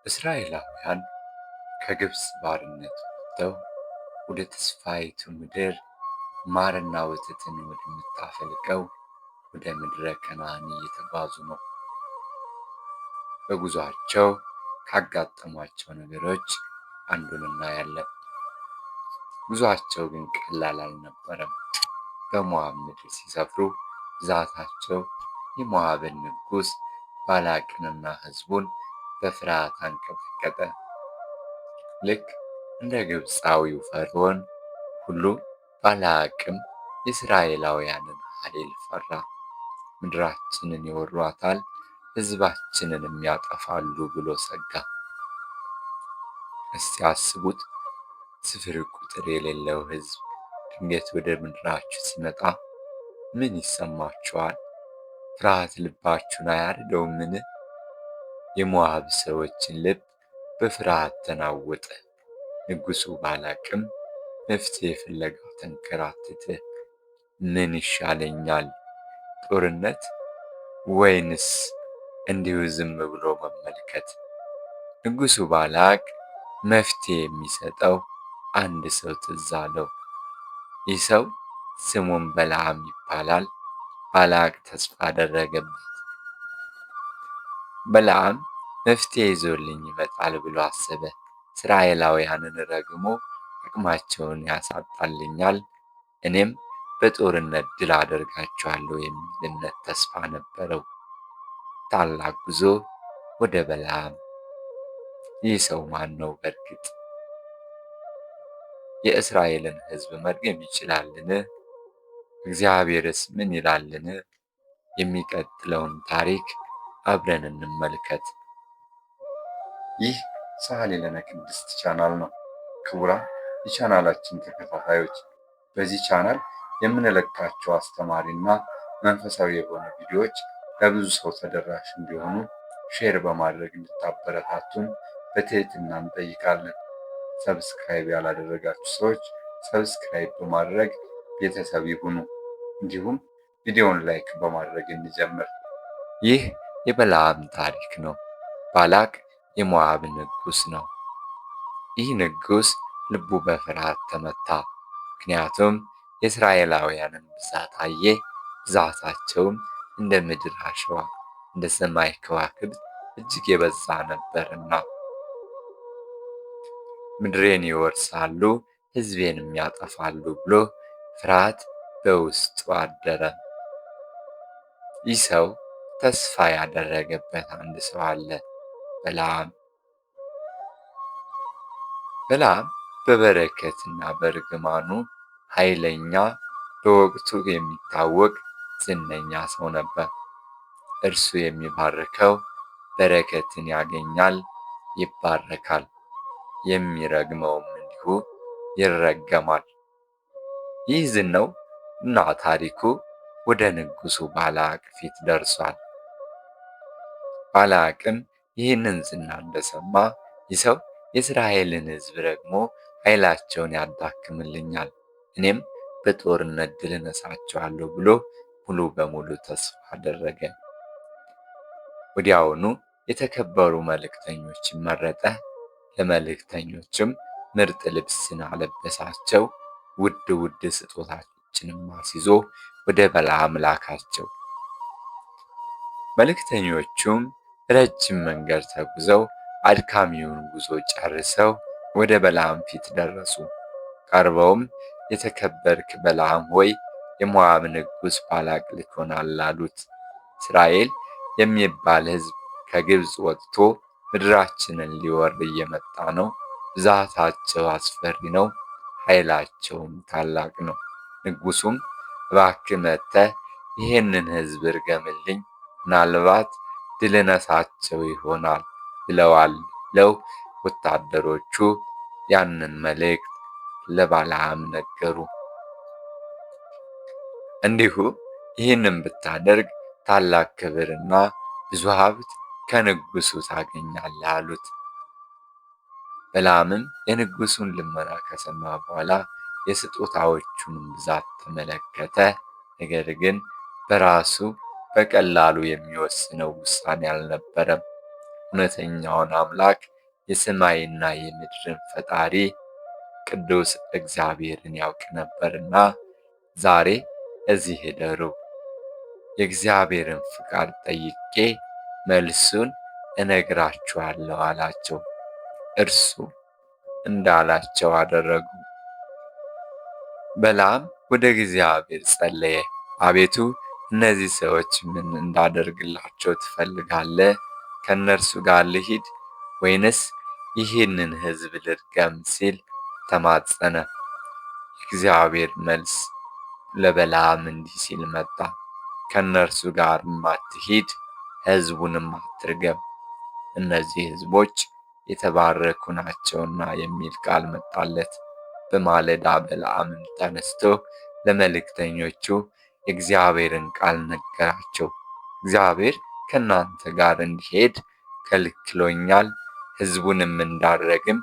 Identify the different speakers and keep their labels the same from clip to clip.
Speaker 1: እስራኤላውያን ከግብፅ ባርነት ወጥተው ወደ ተስፋይቱ ምድር ማርና ወተትን ወደምታፈልቀው ወደ ምድረ ከነዓን እየተጓዙ ነው። በጉዟቸው ካጋጠሟቸው ነገሮች አንዱን እናያለን። ጉዟቸው ግን ቀላል አልነበረም። በሞዓብ ምድር ሲሰፍሩ ብዛታቸው የሞዓብን ንጉሥ ባላቅንና ሕዝቡን በፍርሃት አንቀጠቀጠ። ልክ እንደ ግብፃዊው ፈርዖን ሁሉ ባላቅም የእስራኤላውያንን ኃይል ፈራ። ምድራችንን ይወሯታል፣ ሕዝባችንንም ያጠፋሉ ብሎ ሰጋ። እስቲ አስቡት፣ ስፍር ቁጥር የሌለው ሕዝብ ድንገት ወደ ምድራችሁ ሲመጣ ምን ይሰማችኋል? ፍርሃት ልባችሁን አያርደውምን? የሞዓብ ሰዎችን ልብ በፍርሃት ተናወጠ። ንጉሡ ባላቅም መፍትሔ ፍለጋ ተንከራተተ። ምን ይሻለኛል? ጦርነት ወይንስ እንዲሁ ዝም ብሎ መመልከት? ንጉሡ ባላቅ መፍትሔ የሚሰጠው አንድ ሰው ትዝ አለው። ይህ ሰው ስሙም በለዓም ይባላል። ባላቅ ተስፋ አደረገበት። በለዓም መፍትሔ ይዞልኝ ይመጣል ብሎ አሰበ። እስራኤላውያንን ረግሞ አቅማቸውን ያሳጣልኛል፣ እኔም በጦርነት ድል አደርጋቸዋለሁ የሚል እምነት ተስፋ ነበረው። ታላቅ ጉዞ ወደ በለዓም። ይህ ሰው ማን ነው? በእርግጥ የእስራኤልን ሕዝብ መርገም ይችላልን? እግዚአብሔርስ ምን ይላልን? የሚቀጥለውን ታሪክ አብረን እንመልከት። ይህ ሰዓሊ ለነ ቅድስት ቻናል ነው። ክቡራን የቻናላችን ተከታታዮች በዚህ ቻናል የምንለቃቸው አስተማሪና መንፈሳዊ የሆኑ ቪዲዮዎች ለብዙ ሰው ተደራሽ እንዲሆኑ ሼር በማድረግ እንድታበረታቱን በትህትና እንጠይቃለን። ሰብስክራይብ ያላደረጋችሁ ሰዎች ሰብስክራይብ በማድረግ ቤተሰብ ይሁኑ። እንዲሁም ቪዲዮውን ላይክ በማድረግ እንጀምር። ይህ የበለዓም ታሪክ ነው። ባላቅ የሞዓብ ንጉሥ ነው። ይህ ንጉሥ ልቡ በፍርሃት ተመታ። ምክንያቱም የእስራኤላውያንን ብዛት አየ። ብዛታቸውም እንደ ምድር አሸዋ እንደ ሰማይ ከዋክብት እጅግ የበዛ ነበርና። ምድሬን ይወርሳሉ፣ ሕዝቤንም ያጠፋሉ ብሎ ፍርሃት በውስጡ አደረ። ይህ ሰው ተስፋ ያደረገበት አንድ ሰው አለ፣ በለዓም። በለዓም በበረከትና በእርግማኑ ኃይለኛ፣ በወቅቱ የሚታወቅ ዝነኛ ሰው ነበር። እርሱ የሚባርከው በረከትን ያገኛል፣ ይባረካል። የሚረግመውም እንዲሁ ይረገማል። ይህ ዝናው እና ታሪኩ ወደ ንጉሡ ባላቅ ፊት ደርሷል። ባላቅም ይህንን ዝና እንደሰማ ይህ ሰው የእስራኤልን ሕዝብ ረግሞ ኃይላቸውን ያዳክምልኛል፣ እኔም በጦርነት ድል እነሳቸዋለሁ ብሎ ሙሉ በሙሉ ተስፋ አደረገ። ወዲያውኑ የተከበሩ መልእክተኞችን መረጠ። ለመልእክተኞችም ምርጥ ልብስን አለበሳቸው። ውድ ውድ ስጦታዎችንም አስይዞ ወደ በለዓም ላካቸው። መልእክተኞቹም ረጅም መንገድ ተጉዘው አድካሚውን ጉዞ ጨርሰው ወደ በለዓም ፊት ደረሱ። ቀርበውም የተከበርክ በለዓም ሆይ የሞዓብ ንጉሥ ባላቅ ልኮናል አሉት። እስራኤል የሚባል ሕዝብ ከግብፅ ወጥቶ ምድራችንን ሊወር እየመጣ ነው። ብዛታቸው አስፈሪ ነው፣ ኃይላቸውም ታላቅ ነው። ንጉሡም እባክህ መጥተህ ይህንን ሕዝብ እርገምልኝ፣ ምናልባት ድል እነሳቸው ይሆናል ብለዋል ብለው ወታደሮቹ ያንን መልእክት ለበለዓም ነገሩ። እንዲሁ ይህንን ብታደርግ ታላቅ ክብርና ብዙ ሀብት ከንጉሡ ታገኛለህ አሉት። በለዓምም የንጉሡን ልመና ከሰማ በኋላ የስጦታዎቹንም ብዛት ተመለከተ። ነገር ግን በራሱ በቀላሉ የሚወስነው ውሳኔ አልነበረም። እውነተኛውን አምላክ የሰማይና የምድርን ፈጣሪ ቅዱስ እግዚአብሔርን ያውቅ ነበርና ዛሬ እዚህ እደሩ፣ የእግዚአብሔርን ፍቃድ ጠይቄ መልሱን እነግራችኋለሁ አላቸው። እርሱ እንዳላቸው አደረጉ። በለዓም ወደ እግዚአብሔር ጸለየ። አቤቱ እነዚህ ሰዎች ምን እንዳደርግላቸው ትፈልጋለህ? ከእነርሱ ጋር ልሂድ ወይንስ ይህንን ሕዝብ ልርገም ሲል ተማጸነ። የእግዚአብሔር መልስ ለበለዓም እንዲህ ሲል መጣ። ከእነርሱ ጋርም አትሂድ፣ ሕዝቡንም አትርገም፣ እነዚህ ሕዝቦች የተባረኩ ናቸውና የሚል ቃል መጣለት። በማለዳ በለዓምም ተነስቶ ለመልእክተኞቹ የእግዚአብሔርን ቃል ነገራቸው። እግዚአብሔር ከእናንተ ጋር እንዲሄድ ከልክሎኛል፣ ሕዝቡንም እንዳልረግም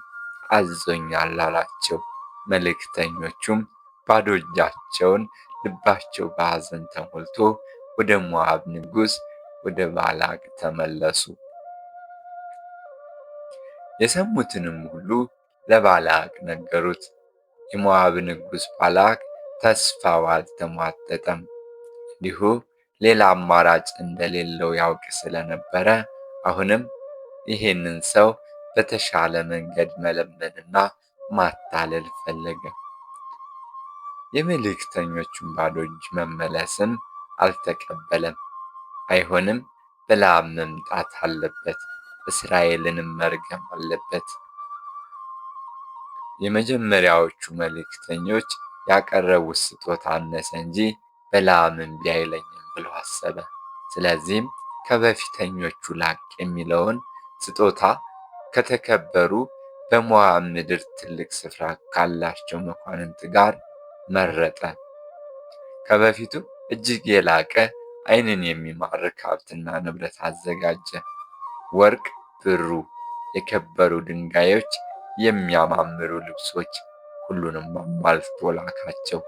Speaker 1: አዞኛል አላቸው። መልእክተኞቹም ባዶ እጃቸውን ልባቸው በሐዘን ተሞልቶ ወደ ሞዓብ ንጉሥ ወደ ባላቅ ተመለሱ። የሰሙትንም ሁሉ ለባላቅ ነገሩት። የሞዓብ ንጉሥ ባላቅ ተስፋው አልተሟጠጠም። እንዲሁ ሌላ አማራጭ እንደሌለው ያውቅ ስለነበረ አሁንም ይሄንን ሰው በተሻለ መንገድ መለመንና ማታለል ፈለገ። የመልእክተኞቹን ባዶ እጅ መመለስም አልተቀበለም። አይሆንም፣ በለዓም መምጣት አለበት፣ እስራኤልንም መርገም አለበት። የመጀመሪያዎቹ መልእክተኞች ያቀረቡት ስጦታ አነሰ እንጂ በለዓም እምቢ አይለኝም ብሎ አሰበ። ስለዚህም ከበፊተኞቹ ላቅ የሚለውን ስጦታ ከተከበሩ በሞዓብ ምድር ትልቅ ስፍራ ካላቸው መኳንንት ጋር መረጠ። ከበፊቱ እጅግ የላቀ ዓይንን የሚማርክ ሀብትና ንብረት አዘጋጀ። ወርቅ፣ ብሩ፣ የከበሩ ድንጋዮች፣ የሚያማምሩ ልብሶች፣ ሁሉንም አሟልቶ ላካቸው።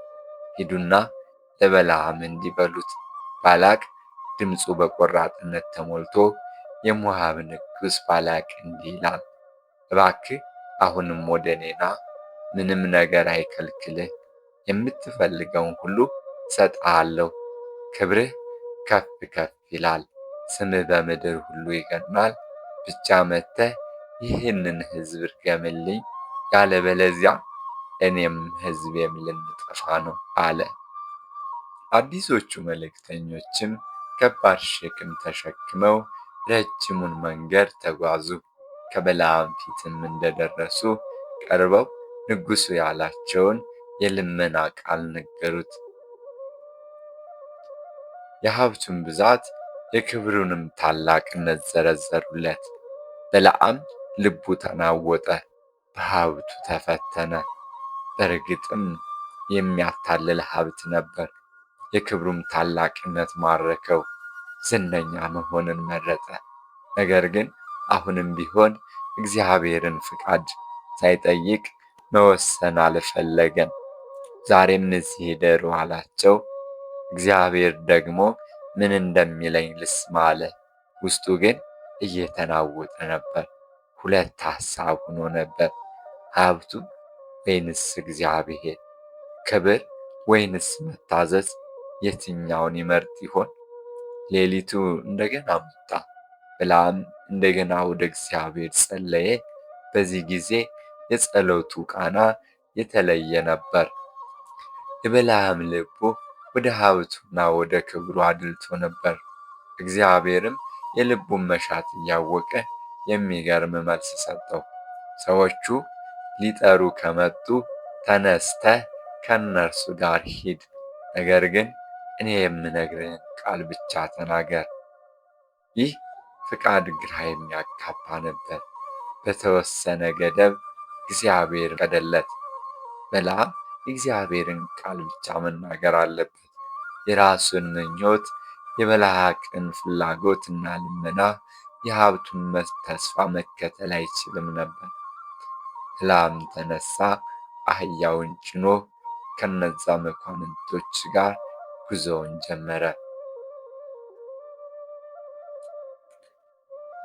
Speaker 1: ሂዱና ለበለዓም እንዲህ በሉት፣ ባላቅ ድምፁ በቆራጥነት ተሞልቶ የሞዓብ ንጉሥ ባላቅ እንዲህ ይላል፣ እባክህ አሁንም ወደ እኔ ና፣ ምንም ነገር አይከልክልህ፣ የምትፈልገውን ሁሉ እሰጥሃለሁ። ክብርህ ከፍ ከፍ ይላል፣ ስምህ በምድር ሁሉ ይገናል። ብቻ መጥተህ ይህንን ሕዝብ እርገምልኝ፣ ያለበለዚያ እኔም ሕዝቤም ልንጠፋ ነው አለ። አዲሶቹ መልእክተኞችም ከባድ ሸክም ተሸክመው ረጅሙን መንገድ ተጓዙ። ከበለዓም ፊትም እንደደረሱ ቀርበው ንጉሡ ያላቸውን የልመና ቃል ነገሩት። የሀብቱን ብዛት የክብሩንም ታላቅነት ዘረዘሩለት። በለዓም ልቡ ተናወጠ፣ በሀብቱ ተፈተነ። በእርግጥም የሚያታልል ሀብት ነበር። የክብሩም ታላቅነት ማረከው፣ ዝነኛ መሆንን መረጠ። ነገር ግን አሁንም ቢሆን እግዚአብሔርን ፍቃድ ሳይጠይቅ መወሰን አልፈለገም። ዛሬም እዚህ እደሩ አላቸው። እግዚአብሔር ደግሞ ምን እንደሚለኝ ልስማ አለ። ውስጡ ግን እየተናወጠ ነበር። ሁለት ሐሳብ ሆኖ ነበር። ሀብቱ ወይንስ እግዚአብሔር? ክብር ወይንስ መታዘዝ? የትኛውን ይመርጥ ይሆን? ሌሊቱ እንደገና መጣ። በለዓም እንደገና ወደ እግዚአብሔር ጸለየ። በዚህ ጊዜ የጸሎቱ ቃና የተለየ ነበር። የበለዓም ልቡ ወደ ሀብቱና ወደ ክብሩ አድልቶ ነበር። እግዚአብሔርም የልቡን መሻት እያወቀ የሚገርም መልስ ሰጠው። ሰዎቹ ሊጠሩ ከመጡ ተነስተህ ከእነርሱ ጋር ሂድ፣ ነገር ግን እኔ የምነግርህን ቃል ብቻ ተናገር። ይህ ፍቃድ ግራ የሚያጋባ ነበር። በተወሰነ ገደብ እግዚአብሔር ፈቀደለት። በለዓም የእግዚአብሔርን ቃል ብቻ መናገር አለበት። የራሱን ምኞት፣ የበላቅን ፍላጎትና ልመና፣ የሀብቱን ተስፋ መከተል አይችልም ነበር። በለዓም ተነሳ፣ አህያውን ጭኖ ከነዛ መኳንንቶች ጋር ጉዞውን ጀመረ።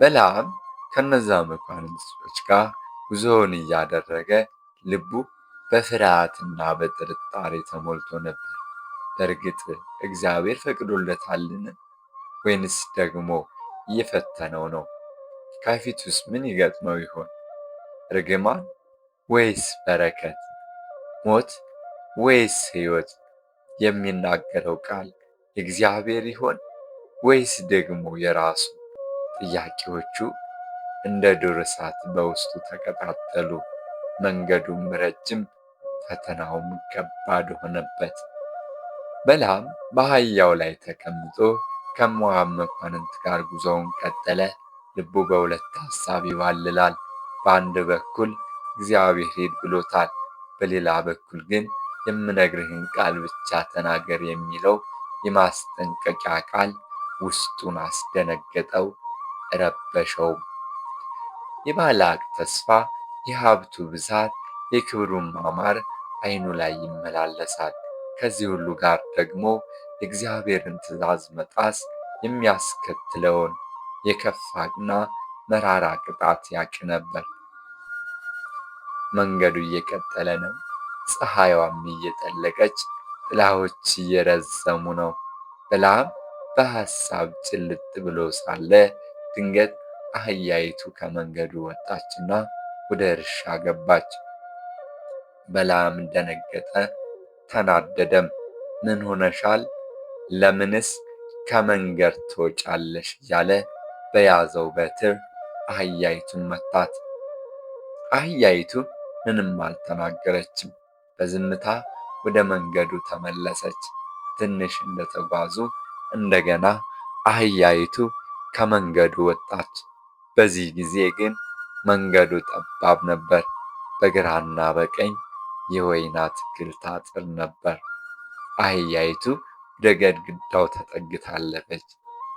Speaker 1: በለዓም ከነዛ መኳንንቶች ጋር ጉዞውን እያደረገ ልቡ በፍርሃትና በጥርጣሬ ተሞልቶ ነበር። በእርግጥ እግዚአብሔር ፈቅዶለታልን? ወይንስ ደግሞ እየፈተነው ነው? ከፊቱስ ምን ይገጥመው ይሆን? ርግማን ወይስ በረከት? ሞት ወይስ ሕይወት? የሚናገረው ቃል የእግዚአብሔር ይሆን ወይስ ደግሞ የራሱ? ጥያቄዎቹ እንደ ዱር እሳት በውስጡ ተቀጣጠሉ። መንገዱም ረጅም፣ ፈተናውም ከባድ ሆነበት። በለዓም በአህያው ላይ ተቀምጦ ከሞዓብ መኳንንት ጋር ጉዞውን ቀጠለ። ልቡ በሁለት ሐሳብ ይዋልላል። በአንድ በኩል እግዚአብሔር ሂድ ብሎታል፣ በሌላ በኩል ግን የምነግርህን ቃል ብቻ ተናገር የሚለው የማስጠንቀቂያ ቃል ውስጡን አስደነገጠው፣ ረበሸው። የባላቅ ተስፋ፣ የሀብቱ ብዛት፣ የክብሩን ማማር ዓይኑ ላይ ይመላለሳል። ከዚህ ሁሉ ጋር ደግሞ የእግዚአብሔርን ትእዛዝ መጣስ የሚያስከትለውን የከፋና መራራ ቅጣት ያውቅ ነበር። መንገዱ እየቀጠለ ነው። ፀሐይዋም እየጠለቀች፣ ጥላዎች እየረዘሙ ነው። በለዓም በሐሳብ ጭልጥ ብሎ ሳለ ድንገት አህያይቱ ከመንገዱ ወጣችና ወደ እርሻ ገባች። በለዓም ደነገጠ፣ ተናደደም። ምን ሆነሻል? ለምንስ ከመንገድ ትወጫለሽ? እያለ በያዘው በትር አህያይቱን መታት። አህያይቱ ምንም አልተናገረችም። በዝምታ ወደ መንገዱ ተመለሰች። ትንሽ እንደተጓዙ እንደገና አህያይቱ ከመንገዱ ወጣች። በዚህ ጊዜ ግን መንገዱ ጠባብ ነበር። በግራና በቀኝ የወይን አትክልት አጥር ነበር። አህያይቱ ወደ ግድግዳው ተጠግታ አለፈች።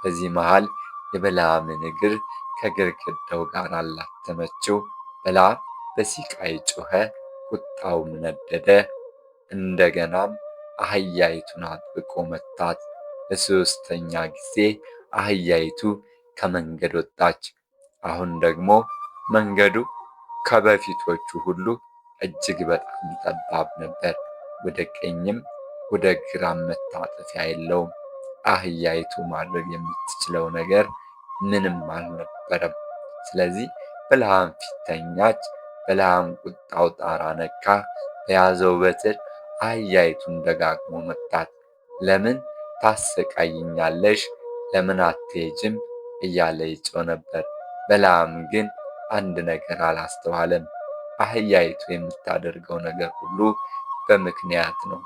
Speaker 1: በዚህ መሃል የበለዓምን እግር ከግድግዳው ጋር አላተመችው። በለዓም በሲቃ ጮኸ፣ ቁጣውም ነደደ። እንደገናም አህያይቱን አጥብቆ መታት። ለሦስተኛ ጊዜ አህያይቱ ከመንገድ ወጣች። አሁን ደግሞ መንገዱ ከበፊቶቹ ሁሉ እጅግ በጣም ጠባብ ነበር። ወደ ቀኝም ወደ ግራም መታጠፊያ የለውም። አህያይቱ ማድረግ የምትችለው ነገር ምንም አልነበረም። ስለዚህ በለዓም ፊት ተኛች። በለዓም ቁጣው ጣራ ነካ። በያዘው በትር አህያይቱን ደጋግሞ መታት። ለምን ታሰቃይኛለሽ? ለምን አትሄጂም? እያለ ይጮህ ነበር። በለዓም ግን አንድ ነገር አላስተዋለም። አህያይቱ የምታደርገው ነገር ሁሉ በምክንያት ነው።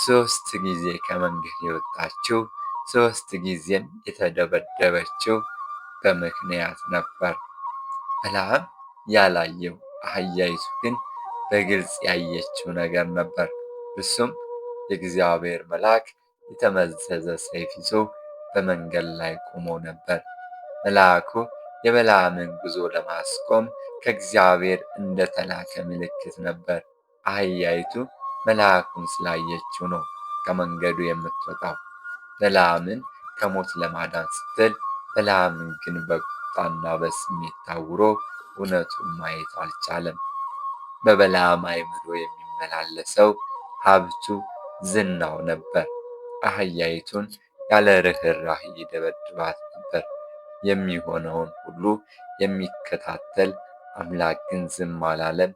Speaker 1: 3 ጊዜ ከመንገድ የወጣችው፣ 3 ጊዜም የተደበደበችው በምክንያት ነበር። በለዓም ያላየው፣ አህያይቱ ግን በግልጽ ያየችው ነገር ነበር። እርሱም የእግዚአብሔር መልአክ የተመዘዘ ሰይፍ ይዞ በመንገድ ላይ ቆሞ ነበር። መልአኩ የበለዓምን ጉዞ ለማስቆም ከእግዚአብሔር እንደተላከ ምልክት ነበር። አህያይቱ መልአኩን ስላየችው ነው ከመንገዱ የምትወጣው። በለዓምን ከሞት ለማዳን ስትል፣ በለዓምን ግን በቁጣና በስሜት ታውሮ እውነቱን ማየት አልቻለም። በበለዓም አእምሮ የሚመላለሰው ሀብቱ፣ ዝናው ነበር። አህያይቱን ያለ ርኅራኄ ይደበድባት ነበር። የሚሆነውን ሁሉ የሚከታተል አምላክ ግን ዝም አላለም።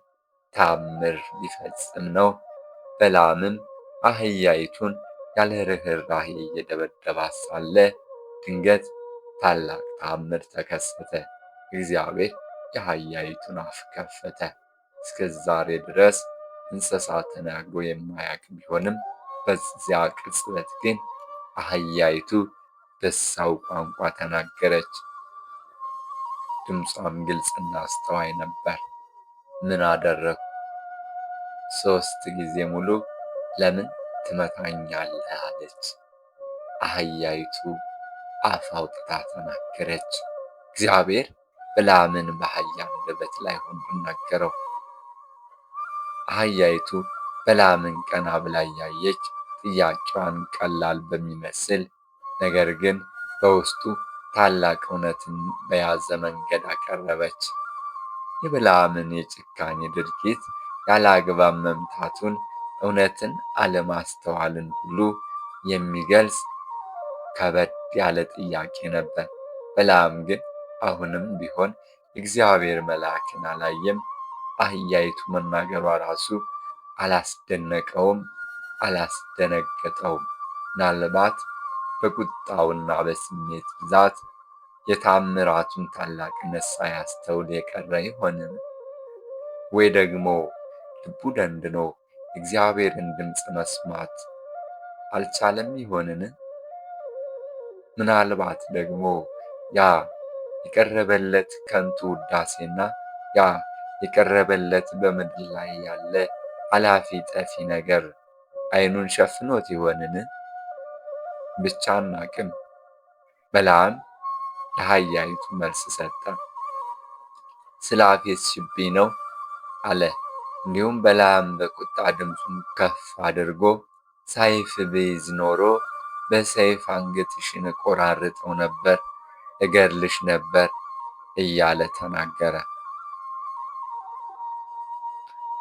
Speaker 1: ተአምር ሊፈጽም ነው። በለዓምም አህያይቱን ያለ ርኅራኄ እየደበደባት ሳለ ድንገት ታላቅ ተአምር ተከሰተ። እግዚአብሔር የአህያይቱን አፍ ከፈተ። እስከ ዛሬ ድረስ እንስሳ ተናግሮ የማያውቅ ቢሆንም በዚያ ቅጽበት ግን አህያይቱ በሰው ቋንቋ ተናገረች። ድምጿም ግልጽና አስተዋይ ነበር። ምን አደረግሁ? 3 ጊዜ ሙሉ ለምን ትመታኛለህ? አለች። አህያይቱ አፍ አውጥታ ተናገረች። እግዚአብሔር በለዓምን በአህያ አንደበት ላይ ሆኖ አናገረው። አህያይቱ በለዓምን ቀና ብላ እያየች ጥያቄዋን ቀላል በሚመስል ነገር ግን በውስጡ ታላቅ እውነትን በያዘ መንገድ አቀረበች። የበለዓምን የጭካኔ ድርጊት፣ ያለአግባብ መምታቱን፣ እውነትን አለማስተዋልን ሁሉ የሚገልጽ ከበድ ያለ ጥያቄ ነበር። በለዓም ግን አሁንም ቢሆን የእግዚአብሔር መልአክን አላየም። አህያይቱ መናገሯ ራሱ አላስደነቀውም፣ አላስደነገጠውም። ምናልባት በቁጣውና በስሜት ብዛት የተአምራቱን ታላቅነት ሳያስተውል የቀረ ይሆንን? ወይ ደግሞ ልቡ ደንድኖ የእግዚአብሔርን ድምፅ መስማት አልቻለም ይሆንን? ምናልባት ደግሞ ያ የቀረበለት ከንቱ ውዳሴና ያ የቀረበለት በምድር ላይ ያለ አላፊ ጠፊ ነገር ዓይኑን ሸፍኖት ይሆንን? ብቻ አናቅም። በለዓም ለአህያይቱ መልስ ሰጠ። ስላፌዝሽብኝ ነው አለ። እንዲሁም በለዓም በቁጣ ድምፁን ከፍ አድርጎ ሰይፍ ብይዝ ኖሮ በሰይፍ አንገትሽን እቆራርጠው ነበር፣ እገድልሽ ነበር እያለ ተናገረ።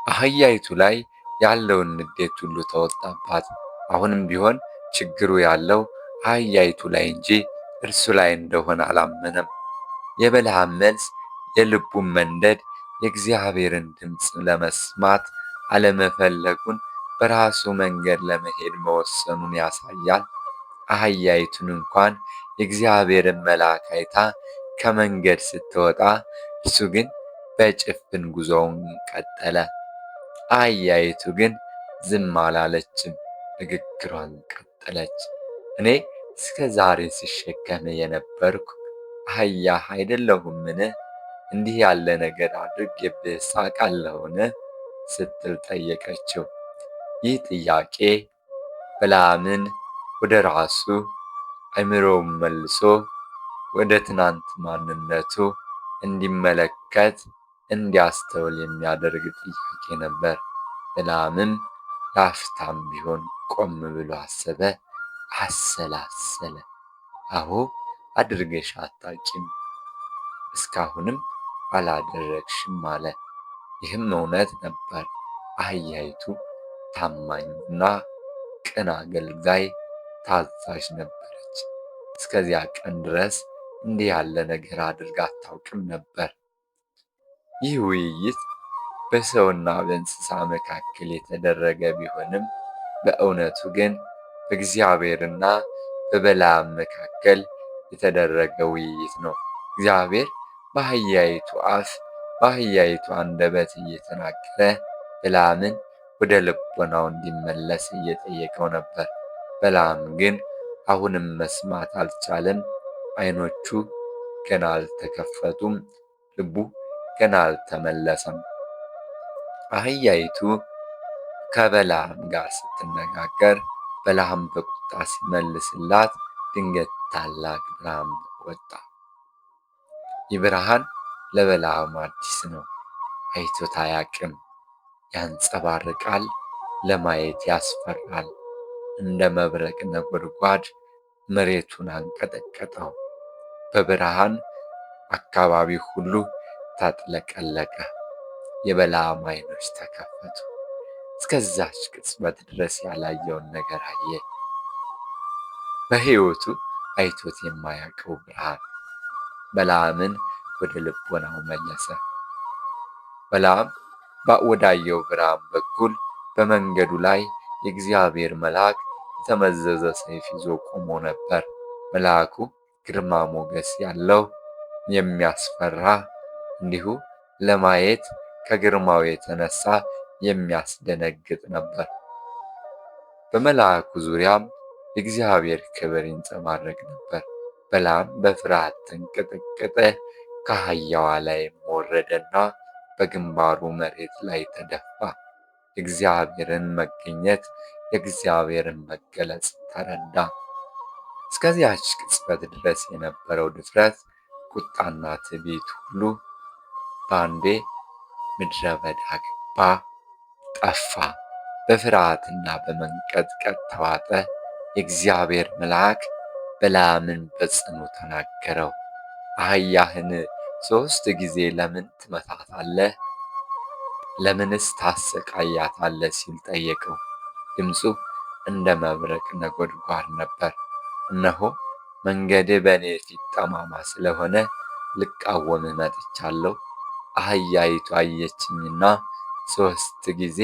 Speaker 1: አህያይቱ ላይ ያለውን ንዴት ሁሉ ተወጣባት። አሁንም ቢሆን ችግሩ ያለው አህያይቱ ላይ እንጂ እርሱ ላይ እንደሆነ አላመነም። የበለዓም መልስ የልቡን መንደድ፣ የእግዚአብሔርን ድምፅ ለመስማት አለመፈለጉን፣ በራሱ መንገድ ለመሄድ መወሰኑን ያሳያል። አህያይቱን እንኳን የእግዚአብሔርን መልአክ አይታ ከመንገድ ስትወጣ፣ እርሱ ግን በጭፍን ጉዞውን ቀጠለ። አህያይቱ ግን ዝም አላለችም፣ ንግግሯን ቀጠለች። እኔ እስከ ዛሬ ስሸከም የነበርኩ አህያህ አይደለሁምን? እንዲህ ያለ ነገር አድርጌብህስ አውቃለሁን? ስትል ጠየቀችው። ይህ ጥያቄ በለዓምን ወደ ራሱ አእምሮውን መልሶ ወደ ትናንት ማንነቱ እንዲመለከት እንዲያስተውል የሚያደርግ ጥያቄ ነበር። በለዓምም ለአፍታም ቢሆን ቆም ብሎ አሰበ፣ አሰላሰለ። አዎ አድርገሽ አታውቂም፣ እስካሁንም አላደረግሽም አለ። ይህም እውነት ነበር። አህያይቱ ታማኝና ቅን አገልጋይ፣ ታዛዥ ነበረች። እስከዚያ ቀን ድረስ እንዲህ ያለ ነገር አድርጋ አታውቅም ነበር። ይህ ውይይት በሰውና በእንስሳ መካከል የተደረገ ቢሆንም በእውነቱ ግን በእግዚአብሔርና በበለዓም መካከል የተደረገ ውይይት ነው። እግዚአብሔር በአህያይቱ አፍ በአህያይቱ አንደበት እየተናገረ በለዓምን ወደ ልቦናው እንዲመለስ እየጠየቀው ነበር። በለዓም ግን አሁንም መስማት አልቻለም። ዓይኖቹ ገና አልተከፈቱም፣ ልቡ ገና አልተመለሰም። አህያይቱ ከበለዓም ጋር ስትነጋገር በለዓም በቁጣ ሲመልስላት ድንገት ታላቅ ብርሃን ወጣ። ይህ ብርሃን ለበለዓም አዲስ ነው። አይቶት አያውቅም። ያንጸባርቃል፣ ለማየት ያስፈራል። እንደ መብረቅ ነጎድጓድ መሬቱን አንቀጠቀጠው። በብርሃን አካባቢ ሁሉ ተጥለቀለቀ። የበለዓም ዓይኖች ተከፈቱ። እስከዛች ቅጽበት ድረስ ያላየውን ነገር አየ። በሕይወቱ አይቶት የማያውቀው ብርሃን በለዓምን ወደ ልቦናው መለሰ። በለዓም ወዳየው ብርሃን በኩል በመንገዱ ላይ የእግዚአብሔር መልአክ የተመዘዘ ሰይፍ ይዞ ቆሞ ነበር። መልአኩ ግርማ ሞገስ ያለው፣ የሚያስፈራ፣ እንዲሁ ለማየት ከግርማው የተነሳ የሚያስደነግጥ ነበር። በመልአኩ ዙሪያም የእግዚአብሔር ክብር ይንጸባረቅ ነበር። በለዓም በፍርሃት ተንቀጠቀጠ። ከአህያዋ ላይም ወረደና በግንባሩ መሬት ላይ ተደፋ። የእግዚአብሔርን መገኘት፣ የእግዚአብሔርን መገለጽ ተረዳ። እስከዚያች ቅጽበት ድረስ የነበረው ድፍረት፣ ቁጣና ትዕቢት ሁሉ በአንዴ ምድረ በዳ ገባ፣ ጠፋ። በፍርሃትና በመንቀጥቀጥ ተዋጠ። የእግዚአብሔር መልአክ በለዓምን በጽኑ ተናገረው። አህያህን 3 ጊዜ ለምን ትመታታለህ? ለምንስ ታሰቃያታለህ? ሲል ጠየቀው። ድምፁ እንደ መብረቅ ነጎድጓድ ነበር። እነሆ መንገድህ በእኔ ፊት ጠማማ ስለሆነ ልቃወምህ መጥቻለሁ። አህያይቱ አየችኝና 3 ጊዜ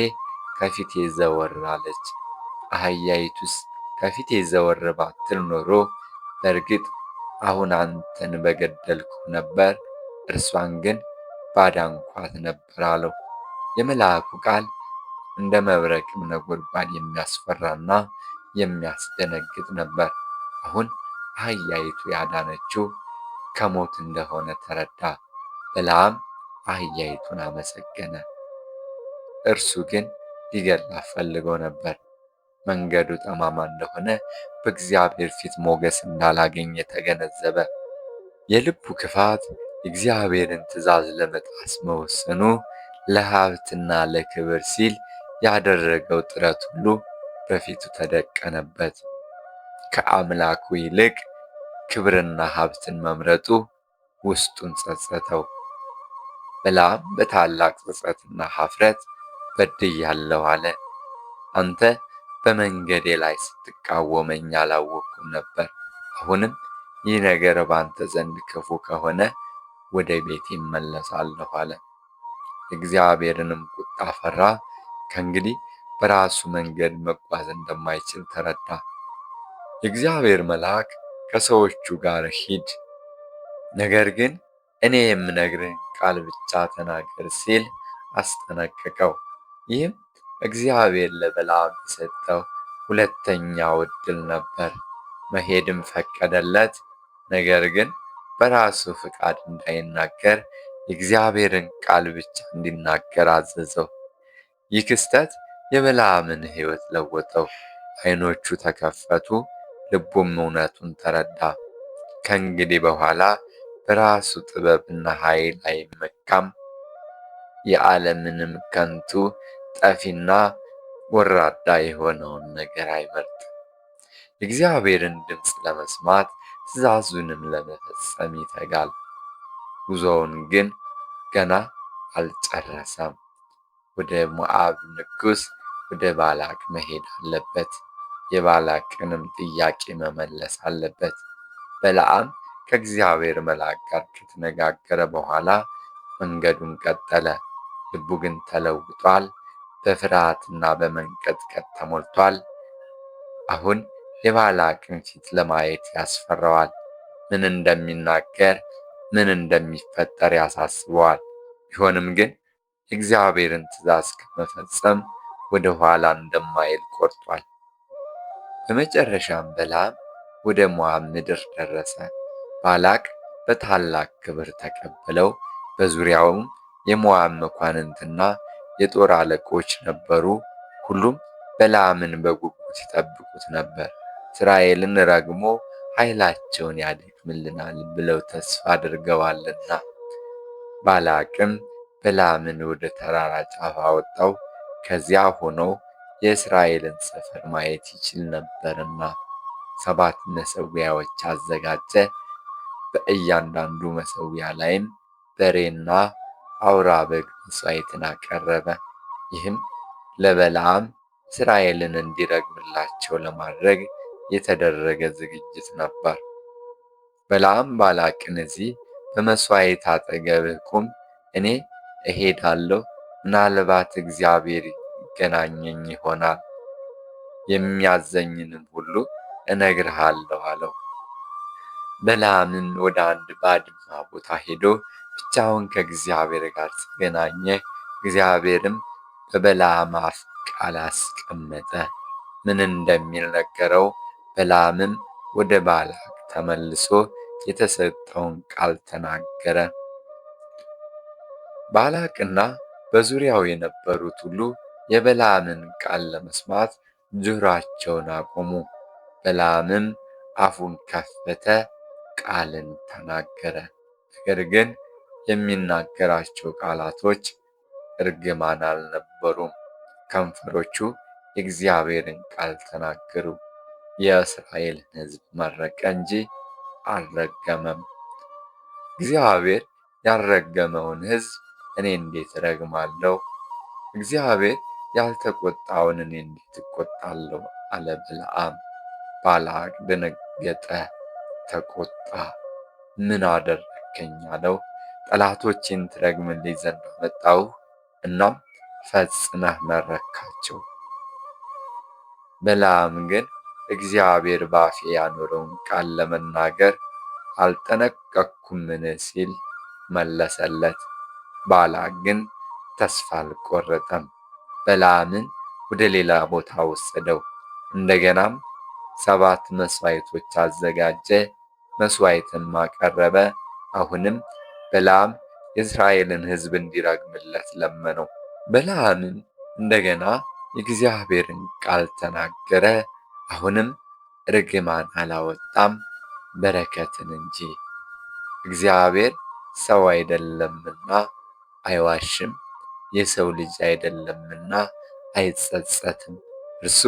Speaker 1: ከፊቴ ዘወር አለች። አህያይቱስ ከፊቴ ዘወር ባትል ኖሮ በእርግጥ አሁን አንተን በገደልኩህ ነበር፣ እርሷን ግን ባዳንኳት ነበር አለው። የመልአኩ ቃል እንደ መብረቅም ነጎድጓድ የሚያስፈራና የሚያስደነግጥ ነበር። አሁን አህያይቱ ያዳነችው ከሞት እንደሆነ ተረዳ። በለዓም አህያይቱን አመሰገነ። እርሱ ግን ሊገድላት ፈልጎ ነበር። መንገዱ ጠማማ እንደሆነ በእግዚአብሔር ፊት ሞገስ እንዳላገኘ ተገነዘበ። የልቡ ክፋት የእግዚአብሔርን ትእዛዝ ለመጣስ መወሰኑ ለሀብትና ለክብር ሲል ያደረገው ጥረት ሁሉ በፊቱ ተደቀነበት። ከአምላኩ ይልቅ ክብርና ሀብትን መምረጡ ውስጡን ጸጸተው። በለዓም በታላቅ ጸጸትና ኀፍረት በድያለሁ አለ። አንተ በመንገዴ ላይ ስትቃወመኝ አላወቅኩም ነበር። አሁንም ይህ ነገር በአንተ ዘንድ ክፉ ከሆነ ወደ ቤቴ እመለሳለሁ አለ። እግዚአብሔርንም ቁጣ ፈራ። ከእንግዲህ በራሱ መንገድ መጓዝ እንደማይችል ተረዳ። የእግዚአብሔር መልአክ ከሰዎቹ ጋር ሂድ፣ ነገር ግን እኔ የምነግርህን ቃል ብቻ ተናገር ሲል አስጠነቀቀው። ይህም እግዚአብሔር ለበለዓም የሰጠው ሁለተኛው ዕድል ነበር። መሄድም ፈቀደለት። ነገር ግን በራሱ ፍቃድ እንዳይናገር የእግዚአብሔርን ቃል ብቻ እንዲናገር አዘዘው። ይህ ክስተት የበለዓምን ሕይወት ለወጠው። ዓይኖቹ ተከፈቱ፣ ልቡም እውነቱን ተረዳ። ከእንግዲህ በኋላ በራሱ ጥበብና ኃይል አይመካም፣ የዓለምንም ከንቱ ጠፊና ወራዳ የሆነውን ነገር አይመርጥም። የእግዚአብሔርን ድምፅ ለመስማት ትእዛዙንም ለመፈጸም ይተጋል። ጉዞውን ግን ገና አልጨረሰም። ወደ ሞዓብ ንጉሥ ወደ ባላቅ መሄድ አለበት። የባላቅንም ጥያቄ መመለስ አለበት። በለዓም ከእግዚአብሔር መልአክ ጋር ከተነጋገረ በኋላ መንገዱን ቀጠለ። ልቡ ግን ተለውጧል፣ በፍርሃትና በመንቀጥቀጥ ተሞልቷል። አሁን የባላቅን ፊት ለማየት ያስፈራዋል። ምን እንደሚናገር፣ ምን እንደሚፈጠር ያሳስበዋል። ቢሆንም ግን የእግዚአብሔርን ትእዛዝ ከመፈጸም ወደ ኋላ እንደማይል ቆርጧል። በመጨረሻም በለዓም ወደ ሞዓብ ምድር ደረሰ። ባላቅ በታላቅ ክብር ተቀበለው። በዙሪያውም የሞዓብ መኳንንትና የጦር አለቆች ነበሩ። ሁሉም በለዓምን በጉጉት ይጠብቁት ነበር። እስራኤልን ረግሞ ኃይላቸውን ያደክምልናል ብለው ተስፋ አድርገዋልና። ባላቅም በለዓምን ወደ ተራራ ጫፍ አወጣው፣ ከዚያ ሆኖ የእስራኤልን ሰፈር ማየት ይችል ነበርና። 7 መሠዊያዎች አዘጋጀ። በእያንዳንዱ መሠዊያ ላይም በሬና አውራ በግ መሥዋዕትን አቀረበ። ይህም ለበለዓም እስራኤልን እንዲረግምላቸው ለማድረግ የተደረገ ዝግጅት ነበር። በለዓም ባላቅን እዚህ በመሥዋዕት አጠገብህ ቁም፣ እኔ እሄዳለሁ፣ ምናልባት እግዚአብሔር ይገናኘኝ ይሆናል፣ የሚያዘኝንም ሁሉ እነግርሃለሁ አለው። በለዓምም ወደ አንድ ባድማ ቦታ ሄዶ ብቻውን ከእግዚአብሔር ጋር ተገናኘ። እግዚአብሔርም በበለዓም አፍ ቃል አስቀመጠ፣ ምን እንደሚል ነገረው። በለዓምም ወደ ባላቅ ተመልሶ የተሰጠውን ቃል ተናገረ። ባላቅና በዙሪያው የነበሩት ሁሉ የበለዓምን ቃል ለመስማት ጆሮአቸውን አቆሙ። በለዓምም አፉን ከፈተ፣ ቃልን ተናገረ። ነገር ግን የሚናገራቸው ቃላቶች እርግማን አልነበሩም። ከንፈሮቹ የእግዚአብሔርን ቃል ተናገሩ። የእስራኤልን ሕዝብ መረቀ እንጂ አልረገመም። እግዚአብሔር ያልረገመውን ሕዝብ እኔ እንዴት እረግማለሁ? እግዚአብሔር ያልተቆጣውን እኔ እንዴት እቆጣለሁ? አለ በለዓም። ባላቅ ደነገጠ፣ ተቆጣ። ምን አደረግከኝ አለው። ጠላቶቼን ትረግምልኝ ዘንድ አመጣሁህ፣ እናም ፈጽመህ መረቅሃቸው። በለዓም ግን እግዚአብሔር በአፌ ያኖረውን ቃል ለመናገር አልጠነቀቅኩምን ሲል መለሰለት። ባላቅ ግን ተስፋ አልቆረጠም። በለዓምን ወደ ሌላ ቦታ ወሰደው። እንደገናም 7 መሥዋዕቶች አዘጋጀ፣ መሥዋዕትም አቀረበ። አሁንም በለዓም የእስራኤልን ሕዝብ እንዲረግምለት ለመነው። በለዓምም እንደገና የእግዚአብሔርን ቃል ተናገረ። አሁንም ርግማን አላወጣም፣ በረከትን እንጂ። እግዚአብሔር ሰው አይደለምና አይዋሽም፣ የሰው ልጅ አይደለምና አይጸጸትም። እርሱ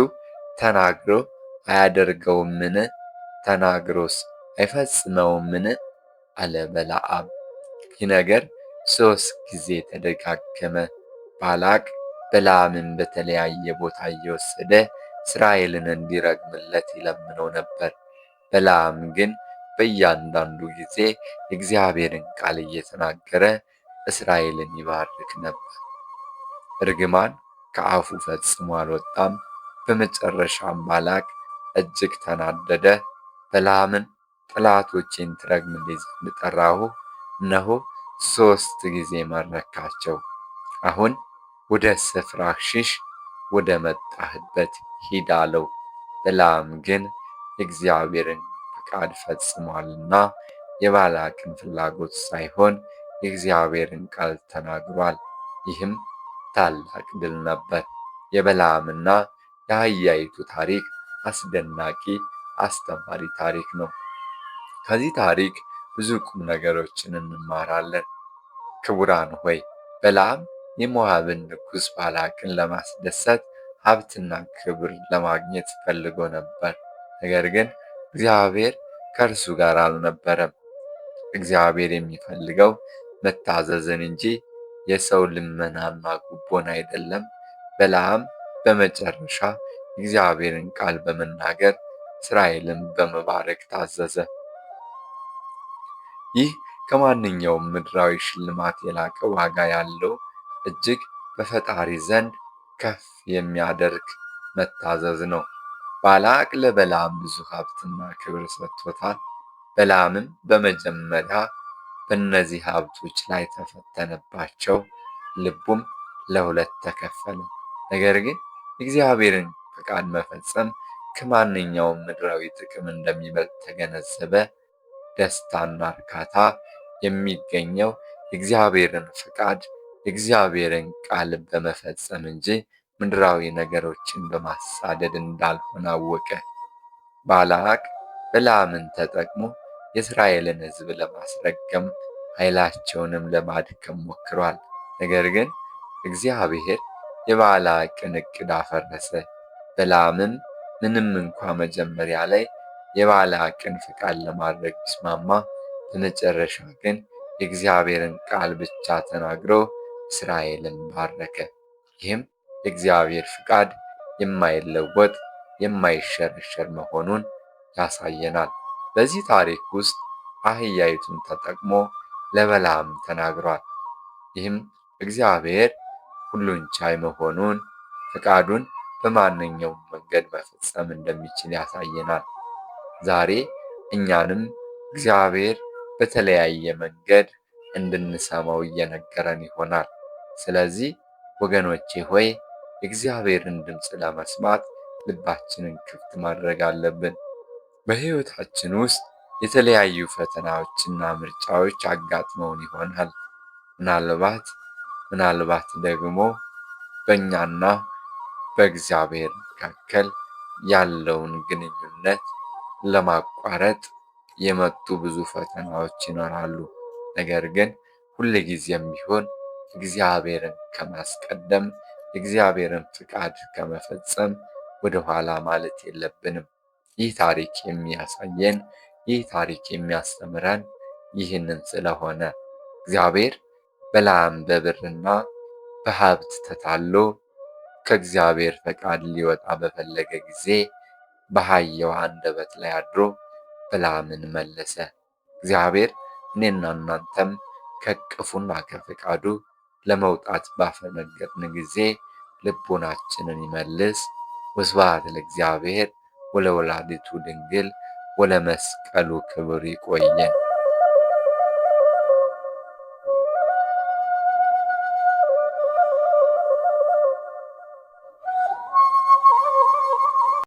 Speaker 1: ተናግሮ አያደርገውምን? ተናግሮስ አይፈጽመውምን? አለ በለዓም። ይህ ነገር 3 ጊዜ ተደጋገመ። ባላቅ በለዓምን በተለያየ ቦታ እየወሰደ እስራኤልን እንዲረግምለት ይለምነው ነበር። በለዓም ግን በእያንዳንዱ ጊዜ የእግዚአብሔርን ቃል እየተናገረ እስራኤልን ይባርክ ነበር። እርግማን ከአፉ ፈጽሞ አልወጣም። በመጨረሻም ባላቅ እጅግ ተናደደ። በለዓምን ጠላቶቼን ትረግምልኝ ዘንድ ጠራሁህ፣ እነሆ 3 ጊዜ ማረክሃቸው። አሁን ወደ ስፍራህ ሽሽ፣ ወደ መጣህበት ሂድ አለው። በለዓም ግን የእግዚአብሔርን ፈቃድ ፈጽሟልና የባላቅን ፍላጎት ሳይሆን የእግዚአብሔርን ቃል ተናግሯል። ይህም ታላቅ ድል ነበር። የበለዓምና የአህያይቱ ታሪክ አስደናቂ አስተማሪ ታሪክ ነው። ከዚህ ታሪክ ብዙ ቁም ነገሮችን እንማራለን። ክቡራን ሆይ በለዓም የሞዓብን ንጉሥ ባላቅን ለማስደሰት ሀብትና ክብር ለማግኘት ፈልጎ ነበር። ነገር ግን እግዚአብሔር ከእርሱ ጋር አልነበረም። እግዚአብሔር የሚፈልገው መታዘዝን እንጂ የሰው ልመናና ጉቦን አይደለም። በለዓም በመጨረሻ እግዚአብሔርን ቃል በመናገር እስራኤልን በመባረክ ታዘዘ። ይህ ከማንኛውም ምድራዊ ሽልማት የላቀ ዋጋ ያለው እጅግ በፈጣሪ ዘንድ ከፍ የሚያደርግ መታዘዝ ነው። ባላቅ ለበለዓም ብዙ ሀብትና ክብር ሰጥቶታል። በለዓምም በመጀመሪያ በእነዚህ ሀብቶች ላይ ተፈተነባቸው፣ ልቡም ለ2 ተከፈለ። ነገር ግን የእግዚአብሔርን ፈቃድ መፈጸም ከማንኛውም ምድራዊ ጥቅም እንደሚበልጥ ተገነዘበ። ደስታና እርካታ የሚገኘው የእግዚአብሔርን ፈቃድ የእግዚአብሔርን ቃል በመፈጸም እንጂ ምድራዊ ነገሮችን በማሳደድ እንዳልሆነ አወቀ። ባላቅ በለዓምን ተጠቅሞ የእስራኤልን ሕዝብ ለማስረገም ኃይላቸውንም ለማድከም ሞክሯል። ነገር ግን እግዚአብሔር የባላቅን ዕቅድ አፈረሰ። በለዓምም ምንም እንኳ መጀመሪያ ላይ የባላቅን ፈቃድ ለማድረግ ቢስማማ፣ በመጨረሻ ግን የእግዚአብሔርን ቃል ብቻ ተናግሮ እስራኤልን ባረከ። ይህም የእግዚአብሔር ፈቃድ የማይለወጥ የማይሸረሸር መሆኑን ያሳየናል። በዚህ ታሪክ ውስጥ አህያይቱን ተጠቅሞ ለበለዓም ተናግሯል። ይህም እግዚአብሔር ሁሉን ቻይ መሆኑን፣ ፈቃዱን በማንኛውም መንገድ መፈጸም እንደሚችል ያሳየናል። ዛሬ እኛንም እግዚአብሔር በተለያየ መንገድ እንድንሰማው እየነገረን ይሆናል። ስለዚህ ወገኖቼ ሆይ የእግዚአብሔርን ድምፅ ለመስማት ልባችንን ክፍት ማድረግ አለብን። በሕይወታችን ውስጥ የተለያዩ ፈተናዎችና ምርጫዎች አጋጥመውን ይሆናል። ምናልባት ደግሞ በእኛና በእግዚአብሔር መካከል ያለውን ግንኙነት ለማቋረጥ የመጡ ብዙ ፈተናዎች ይኖራሉ። ነገር ግን ሁልጊዜም ቢሆን እግዚአብሔርን ከማስቀደም የእግዚአብሔርን ፍቃድ ከመፈጸም ወደ ኋላ ማለት የለብንም። ይህ ታሪክ የሚያሳየን ይህ ታሪክ የሚያስተምረን ይህንን ስለሆነ እግዚአብሔር በለዓም በብርና በሀብት ተታሎ ከእግዚአብሔር ፈቃድ ሊወጣ በፈለገ ጊዜ በአህያው አንደበት ላይ አድሮ በለዓምን መለሰ። እግዚአብሔር እኔና እናንተም ከእቅፉና ከፈቃዱ ለመውጣት ባፈነገጥን ጊዜ ልቦናችንን ይመልስ። ወስብሐት ለእግዚአብሔር ወለወላዲቱ ድንግል ወለመስቀሉ ክቡር። ይቆየን።